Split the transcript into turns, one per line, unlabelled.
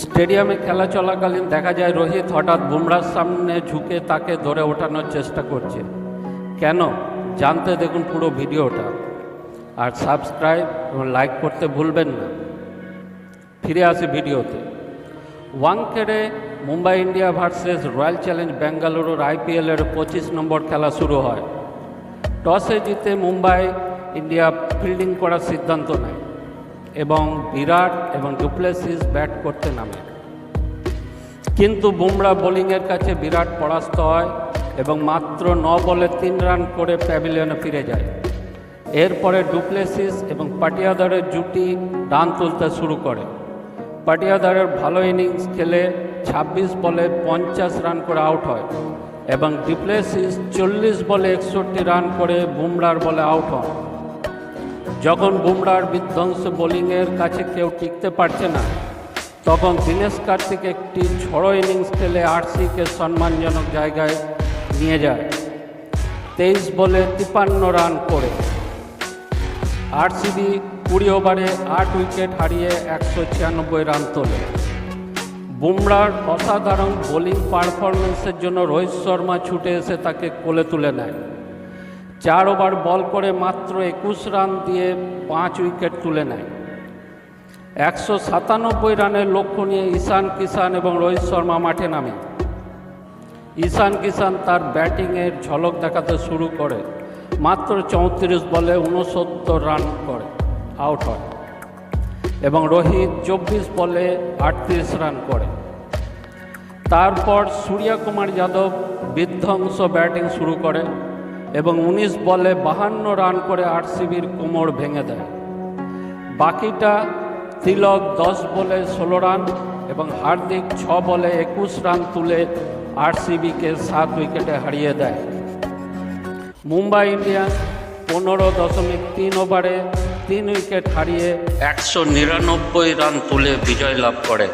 স্টেডিয়ামে খেলা চলাকালীন দেখা যায় রোহিত হঠাৎ বুমরার সামনে ঝুঁকে তাকে ধরে ওঠানোর চেষ্টা করছে। কেন জানতে দেখুন পুরো ভিডিওটা, আর সাবস্ক্রাইব এবং লাইক করতে ভুলবেন না। ফিরে আসি ভিডিওতে। Wankhede Mumbai India versus royal challenge বেঙ্গালুরুর IPL-এর 25 নম্বর খেলা শুরু হয়। টসে জিতে মুম্বাই ইন্ডিয়া ফিল্ডিং করার সিদ্ধান্ত নেয় এবং বিরাট এবং ডুপ্লেসিস ব্যাট করতে নামে, কিন্তু বুমরা বোলিংয়ের কাছে বিরাট পরাস্ত হয় এবং মাত্র 9 বলে 3 রান করে প্যাভিলিয়নে ফিরে যায়। এরপরে ডুপ্লেসিস এবং পাটিয়াদারের জুটি রান তুলতে শুরু করে। পাটিয়াদারের ভালো ইনিংস খেলে 26 বলে 50 রান করে আউট হয় এবং ডুপ্লেসিস 40 বলে 61 রান করে বুমরার বলে আউট হন। যখন বুমরার বিধ্বংসী বোলিংয়ের কাছে কেউ টিকতে পারছে না, তখন দীনেশ কার্তিক একটি ঝড়ো ইনিংস খেলে RCBকে সম্মানজনক জায়গায় নিয়ে যায় 23 বলে 53 রান করে। RCB 20 ওভারে 8 উইকেট হারিয়ে 196 রান তোলে। বুমরার অসাধারণ বোলিং পারফরমেন্সের জন্য রোহিত শর্মা ছুটে এসে তাকে কোলে তুলে নেয়। 4 ওভার বল করে মাত্র 21 রান দিয়ে 5 উইকেট তুলে নেয়। 197 রানের লক্ষ্য নিয়ে ঈশান কিষান এবং রোহিত শর্মা মাঠে নামে। ঈশান কিষান তার ব্যাটিংয়ের ঝলক দেখাতে শুরু করে মাত্র 34 বলে 69 রান করে আউট হয় এবং রোহিত 24 বলে 38 রান করে। তারপর সূর্যকুমার যাদব বিধ্বংস ব্যাটিং শুরু করে এবং 19 বলে 52 রান করে RCBর কোমর ভেঙে দেয়। বাকিটা তিলক 10 বলে 16 রান এবং হার্দিক 6 বলে 21 রান তুলে RCBকে 7 উইকেটে হারিয়ে দেয়। মুম্বাই ইন্ডিয়ান্স 15.3 ওভারে 3 উইকেট হারিয়ে 199 রান তুলে বিজয় লাভ করে।